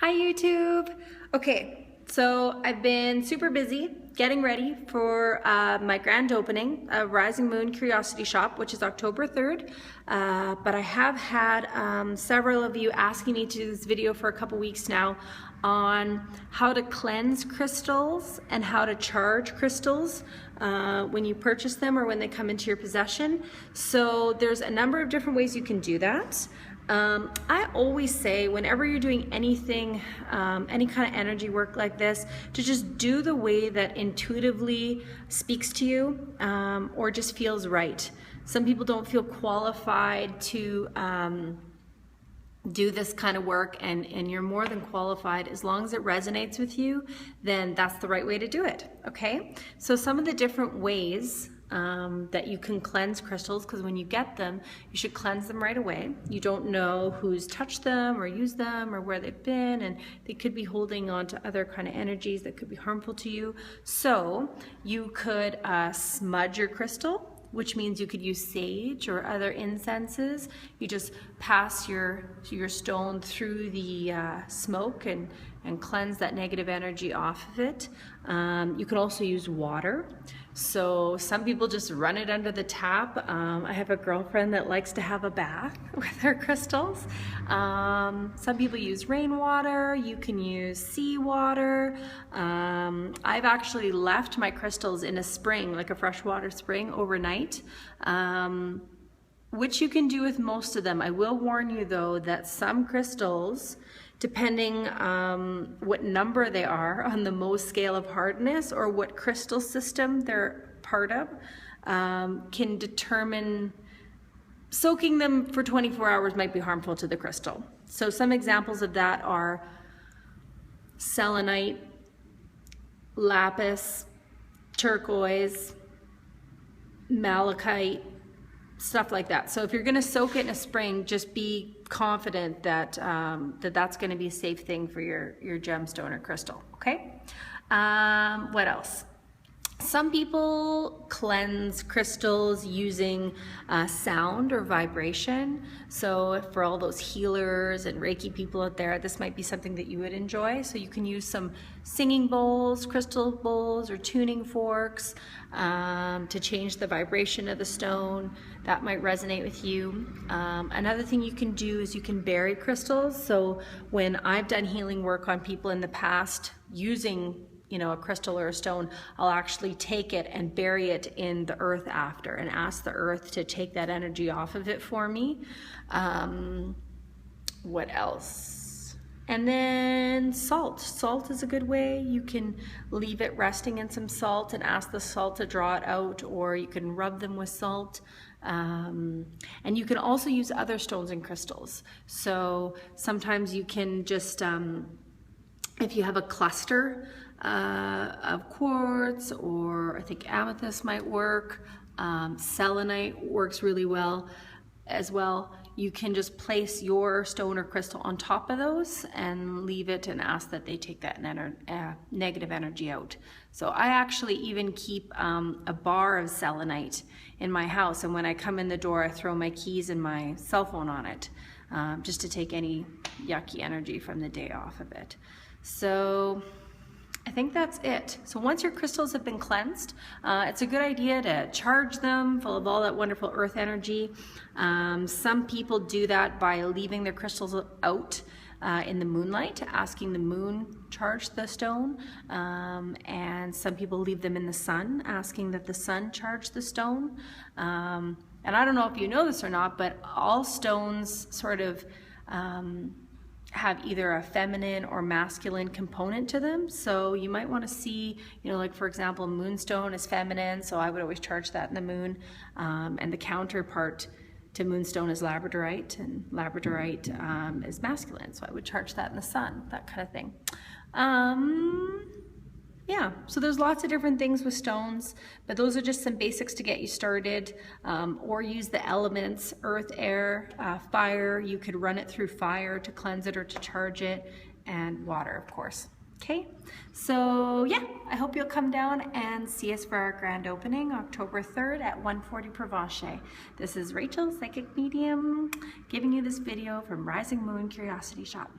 Hi YouTube! Okay, so I've been super busy getting ready for my grand opening of Rising Moon Curiosity Shop, which is October 3rd. But I have had several of you asking me to do this video for a couple weeks now on how to cleanse crystals and how to charge crystals when you purchase them or when they come into your possession. So there's a number of different ways you can do that. I always say whenever you're doing anything, any kind of energy work like this, to just do the way that intuitively speaks to you or just feels right. Some people don't feel qualified to do this kind of work, and you're more than qualified. As long as it resonates with you, then that's the right way to do it, okay? So some of the different ways that you can cleanse crystals, because when you get them, you should cleanse them right away. You don't know who's touched them or used them or where they've been, and they could be holding on to other kind of energies that could be harmful to you. So you could smudge your crystal, which means you could use sage or other incenses. You just pass your stone through the smoke and cleanse that negative energy off of it. You can also use water. So some people just run it under the tap. I have a girlfriend that likes to have a bath with her crystals. Some people use rainwater. You can use seawater. I've actually left my crystals in a spring, like a freshwater spring, overnight, which you can do with most of them. I will warn you though that some crystals, depending what number they are on the Mohs scale of hardness or what crystal system they're part of, can determine soaking them for 24 hours might be harmful to the crystal. So some examples of that are selenite, lapis, turquoise, malachite, stuff like that. So if you're going to soak it in a spring, just be confident that that's going to be a safe thing for your gemstone or crystal. Okay. What else? Some people cleanse crystals using sound or vibration. So for all those healers and Reiki people out there, this might be something that you would enjoy. So you can use some singing bowls, crystal bowls, or tuning forks to change the vibration of the stone. That might resonate with you. Another thing you can do is you can bury crystals. So when I've done healing work on people in the past using a crystal or a stone, I'll actually take it and bury it in the earth after and ask the earth to take that energy off of it for me. What else? And then salt. Salt is a good way. You can leave it resting in some salt and ask the salt to draw it out, or you can rub them with salt. And you can also use other stones and crystals. So sometimes you can just, if you have a cluster of quartz, or I think amethyst might work, selenite works really well as well. You can just place your stone or crystal on top of those and leave it and ask that they take that negative energy out. So I actually even keep a bar of selenite in my house, and when I come in the door I throw my keys and my cell phone on it, just to take any yucky energy from the day off of it. So I think that's it. So once your crystals have been cleansed, it's a good idea to charge them full of all that wonderful earth energy. Some people do that by leaving their crystals out in the moonlight, asking the moon charge the stone. And some people leave them in the sun, asking that the sun charge the stone. And I don't know if you know this or not, but all stones sort of have either a feminine or masculine component to them. So you might want to see, like for example, moonstone is feminine, so I would always charge that in the moon. And the counterpart to moonstone is labradorite, and labradorite is masculine, so I would charge that in the sun, that kind of thing. Yeah, so there's lots of different things with stones, but those are just some basics to get you started. Or use the elements, earth, air, fire. You could run it through fire to cleanse it or to charge it, and water, of course. Okay, so yeah, I hope you'll come down and see us for our grand opening, October 3rd at 140 Provencher. This is Rachel, Psychic Medium, giving you this video from Rising Moon Curiosity Shop.